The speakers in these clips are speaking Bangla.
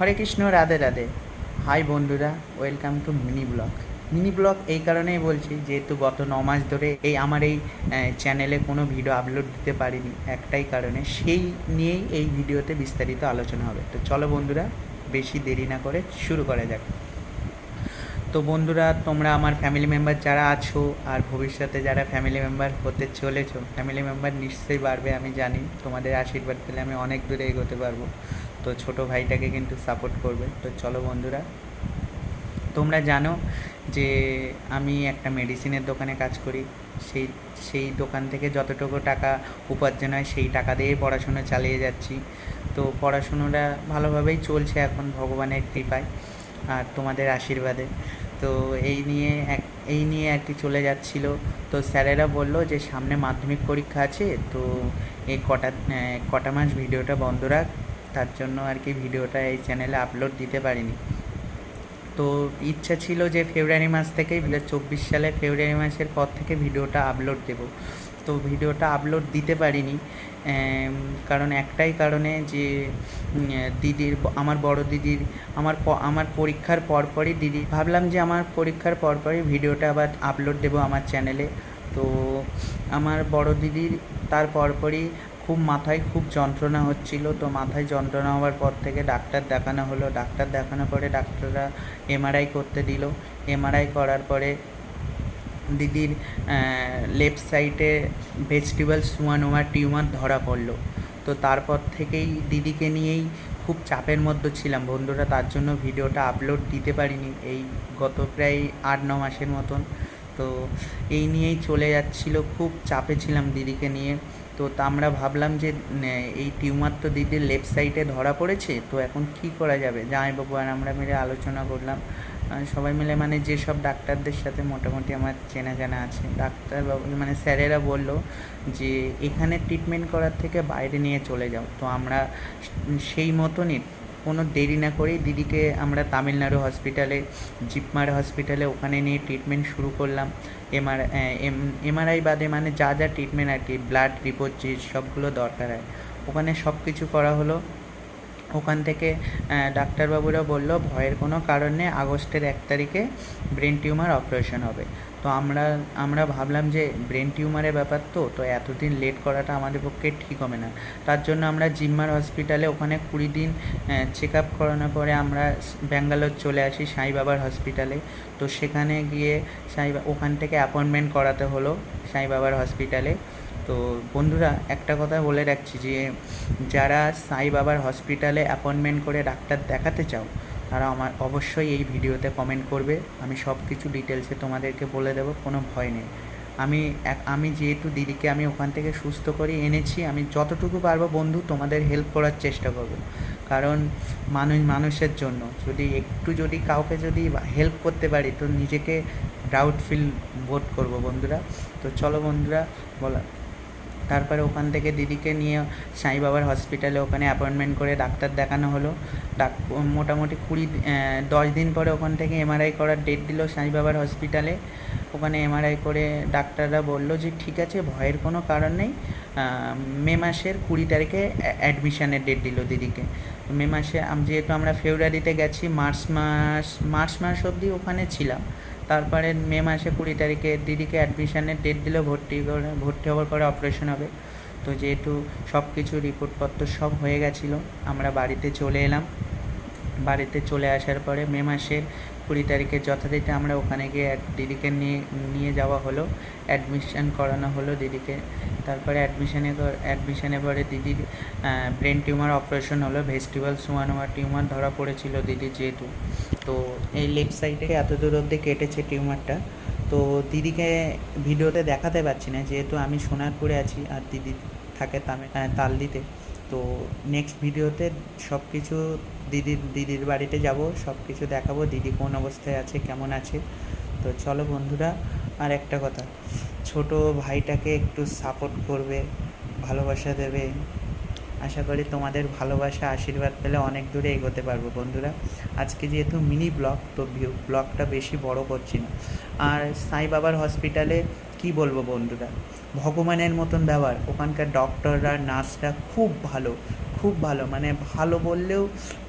হরে কৃষ্ণ, রাধে রাধে। হাই বন্ধুরা, welcome to mini blog. Mini blog এই কারণেই বলছি, যেহেতু গত 9 মাস ধরে আমার এই চ্যানেলে কোনো ভিডিও আপলোড দিতে পারিনি, একটাই কারণে, সেই নিয়েই এই ভিডিওতে বিস্তারিত আলোচনা হবে। তো চলো বন্ধুরা, বেশি দেরি না করে শুরু করা যাক। তো বন্ধুরা, তোমরা আমার ফ্যামিলি মেম্বার যারা আছো আর ভবিষ্যতে যারা ফ্যামিলি মেম্বার হতে চলেছো, ফ্যামিলি মেম্বার নিশ্চয়ই বাড়বে, আমি জানি। তোমাদের আশীর্বাদ পেলে আমি অনেক দূরে এগোতে পারবো। তো ছোটো ভাইটাকে কিন্তু সাপোর্ট করবে। তো চলো বন্ধুরা, তোমরা জানো যে আমি একটা মেডিসিনের দোকানে কাজ করি। সেই সেই দোকান থেকে যতটুকু টাকা উপার্জন হয় সেই টাকা দিয়েই পড়াশুনো চালিয়ে যাচ্ছি। তো পড়াশুনোটা ভালোভাবেই চলছে এখন, ভগবানের কৃপায় আর তোমাদের আশীর্বাদে। তো এই নিয়ে আর কি চলে যাচ্ছিল। তো স্যারেরা বললো যে সামনে মাধ্যমিক পরীক্ষা আছে, তো এই কটা মাস ভিডিওটা বন্ধ রাখ। তার জন্য আর কি ভিডিওটা এই চ্যানেলে আপলোড দিতে পারিনি। তো ইচ্ছা ছিল যে ফেব্রুয়ারি মাস থেকেই 2024 সালে ফেব্রুয়ারি মাসের পর থেকে ভিডিওটা আপলোড দেব। তো ভিডিওটা আপলোড দিতে পারিনি, কারণ একটাই কারণে যে আমার বড় দিদির আমার পরীক্ষার পরপরই ভাবলাম যে আমার পরীক্ষার পরপরই ভিডিওটা আবার আপলোড দেব আমার চ্যানেলে। তো আমার বড় দিদির তার পরপরই মাথায় খুব যন্ত্রণা হচ্ছিল। তো মাথায় যন্ত্রণা হওয়ার পর থেকে ডাক্তার দেখানো হলো। ডাক্তার দেখানোর পরে ডাক্তাররা এমআরআই করতে দিল। এমআরআই করার পরে দিদির লেফট সাইডে ভেজিটেবল সুয়ানোমা টিউমার ধরা পড়লো। তো তারপর থেকেই দিদিকে নিয়েই খুব চাপের মধ্যে ছিলাম বন্ধুরা, তার জন্য ভিডিওটা আপলোড দিতে পারিনি এই গত প্রায় 8-9 মাসের মতন। তো এই নিয়েই চলে যাচ্ছিল, খুব চাপে ছিলাম দিদিকে নিয়ে। তো আমরা ভাবলাম যে এই টিউমার তো দিদির লেফট সাইডে ধরা পড়েছে, তো এখন কি করা যাবে। জামাইবাবু আর আমরা মিলে আলোচনা করলাম, সবাই মিলে, মানে যেসব ডাক্তারদের সাথে মোটামুটি আমার চেনা জানা আছে, ডাক্তারবাবু মানে স্যারেরা বললো যে এখানে ট্রিটমেন্ট করার থেকে বাইরে নিয়ে চলে যাও। তো আমরা সেই মতনই কোনো দেরি না করেই দিদিকে আমরা তামিলনাড়ু হসপিটালে, জিপমার হসপিটালে, ওখানে নিয়ে ট্রিটমেন্ট শুরু করলাম। এমআরআই বাদে মানে যা যা ট্রিটমেন্ট আর কি, ব্লাড রিপোর্ট যে সবগুলো দরকার হয়, ওখানে সব কিছু করা হলো। ওখান থেকে ডাক্তারবাবুরা বলল ভয়ের কোনো কারণ নেই, আগস্টের 1 তারিখে ব্রেন টিউমার অপারেশন হবে। তো আমরা ভাবলাম যে ব্রেন টিউমারের ব্যাপার, তো এতদিন লেট করাটা আমাদের পক্ষে ঠিক হবে না। তার জন্য আমরা জিম্মার হসপিটালে ওখানে 20 দিন চেক আপ করানোর পরে আমরা ব্যাঙ্গালোর চলে আসি সাই বাবার হসপিটালে। তো সেখানে গিয়ে ওখান থেকে অ্যাপয়েন্টমেন্ট করাতে হলো সাই বাবার হসপিটালে। তো বন্ধুরা, একটা কথা বলে রাখছি যে যারা সাই বাবার হসপিটালে অ্যাপয়েন্টমেন্ট করে ডাক্তার দেখাতে চাও, তারা আমার অবশ্যই এই ভিডিওতে কমেন্ট করবে। আমি সব কিছু ডিটেলসে তোমাদেরকে বলে দেবো, কোনো ভয় নেই। আমি যেহেতু দিদিকে আমি ওখান থেকে সুস্থ করে এনেছি, আমি যতটুকু পারবো বন্ধু তোমাদের হেল্প করার চেষ্টা করব। কারণ মানুষের জন্য যদি কাউকে হেল্প করতে পারি, তো নিজেকে প্রাউড ফিল বোধ করবো বন্ধুরা। তো চলো বন্ধুরা, বলা তারপরে ওখান থেকে দিদিকে নিয়ে সাই বাবার হসপিটালে ওখানে অ্যাপয়েন্টমেন্ট করে ডাক্তার দেখানো হলো। মোটামুটি 10 দিন পরে ওখান থেকে এমআরআই করার ডেট দিল সাই বাবার হসপিটালে। ওখানে এমআরআই করে ডাক্তাররা বলল যে ঠিক আছে, ভয়ের কোনো কারণ নেই। মে মাসের 20 তারিখে অ্যাডমিশানের ডেট দিল দিদিকে। মে মাসে যেহেতু আমরা ফেব্রুয়ারিতে গেছি, মার্চ মাস অবধি ওখানে ছিলাম। তারপরে মে মাসে 20 তারিখে দিদিকে অ্যাডমিশানের ডেট দিল, ভর্তি হওয়ার পরে অপারেশন হবে। তো যেহেতু সব কিছু রিপোর্টপত্র সব হয়ে গেছিলো, আমরা বাড়িতে চলে এলাম। বাড়িতে চলে আসার পরে মে মাসের 20 তারিখে যথারীতি আমরা ওখানে গিয়ে দিদিকে নিয়ে যাওয়া হলো, অ্যাডমিশন করানো হলো দিদিকে। তারপরে অ্যাডমিশনের পরে দিদির ব্রেন টিউমার অপারেশন হলো। ভেজিটেবল সুয়ানোমা টিউমার ধরা পড়েছিল দিদির যেহেতু। তো এই লেফট সাইডে এত দূর অবধি কেটেছে টিউমারটা। তো দিদিকে ভিডিওতে দেখাতে পারছি না, যেহেতু আমি সোনারপুরে আছি আর দিদি থাকে তালদিতে। তো নেক্সট ভিডিওতে সব কিছু দিদির বাড়িতে যাব, সব কিছু দেখাবো, দিদি কোন অবস্থায় আছে, কেমন আছে। তো চলো বন্ধুরা, আর একটা কথা, ছোট ভাইটাকে একটু সাপোর্ট করবে, ভালোবাসা দেবে। আশা করি তোমাদের ভালোবাসা আশীর্বাদ পেলে অনেক দূরে এগোতে পারবো বন্ধুরা। আজকে যেহেতু মিনি ব্লগ, তো ব্লগটা বেশি বড় করছি না। আর সাই বাবার হসপিটালে কি বলবো বন্ধুরা, ভগবানের মতন ব্যবহার। ওখানকার ডক্টররা নার্সরা খুব ভালো, খুব ভালো, মানে ভালো বললেও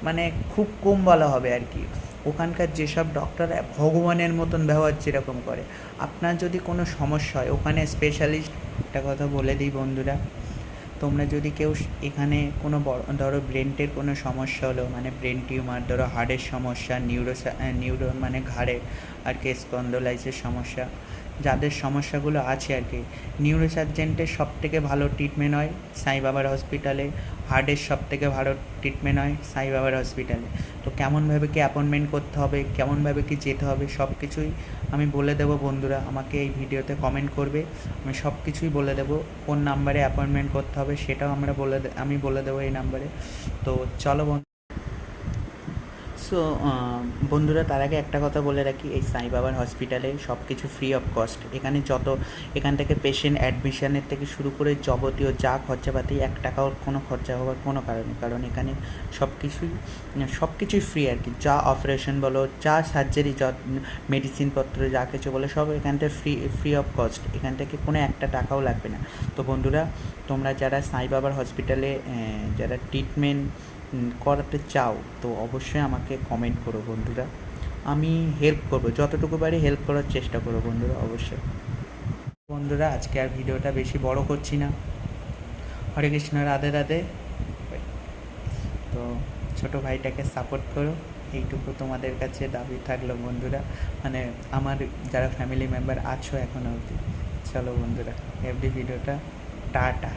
মানে খুব কম বলা হবে আর কি। ওখানকার যেসব ডক্টররা ভগবানের মতন ব্যবহার যেরকম করে, আপনার যদি কোনো সমস্যা হয় ওখানে স্পেশালিস্ট, একটা কথা বলে দিই বন্ধুরা, তোমরা যদি কেউ এখানে কোনো বড় ধরো ব্রেনের কোনো সমস্যা হলো, মানে ব্রেন টিউমার, ধরো হার্টের সমস্যা, নিউরো মানে ঘাড়ের আর কি স্পন্ডোলাইসের সমস্যা, যাদের সমস্যাগুলো আছে আর কি, নিউরো সার্জেন্টের সব থেকে ভালো ট্রিটমেন্ট হয় সাই বাবার হসপিটালে, হার্টের সব থেকে ভালো ট্রিটমেন্ট হয় সাই বাবার হসপিটালে। তো কেমনভাবে কি অ্যাপয়েন্টমেন্ট করতে হবে, কেমনভাবে কি যেতে হবে, সব কিছুই আমি বলে দেবো বন্ধুরা। আমাকে এই ভিডিওতে কমেন্ট করবে, আমি সব কিছুই বলে দেবো। কোন নাম্বারে অ্যাপয়েন্টমেন্ট করতে হবে সেটাও আমি বলে দেবো এই নাম্বারে। তো চলো সো বন্ধুরা, তার আগে একটা কথা বলে রাখি, এই সাই বাবার হসপিটালে সব কিছু ফ্রি অফ কস্ট। এখান থেকে পেশেন্ট অ্যাডমিশনের থেকে শুরু করে যাবতীয় যা খরচাপাতি, 1 টাকাও কোনো খরচা হওয়ার কোনো কারণ এখানে সব কিছুই ফ্রি আর কি। যা অপারেশন বলো, যা সার্জারি, যা মেডিসিনপত্র, যা কিছু বলো, সব এখান থেকে ফ্রি অফ কস্ট। এখান থেকে কোনো 1 টাকাও লাগবে না। তো বন্ধুরা, তোমরা যারা সাই বাবার হসপিটালে যারা ট্রিটমেন্ট করাতে চাও, তো অবশ্যই আমাকে কমেন্ট করো বন্ধুরা, আমি হেল্প করবো, যতটুকু পারি হেল্প করার চেষ্টা করো বন্ধুরা অবশ্যই। বন্ধুরা, আজকে আর ভিডিওটা বেশি বড় করছি না। হরে কৃষ্ণ, রাধে রাধে। তো ছোটো ভাইটাকে সাপোর্ট করো, এইটুকু তোমাদের কাছে দাবি থাকলো বন্ধুরা, মানে আমার যারা ফ্যামিলি মেম্বার আছো এখনও অবধি। চলো বন্ধুরা, এফডি ভিডিওটা টাটা।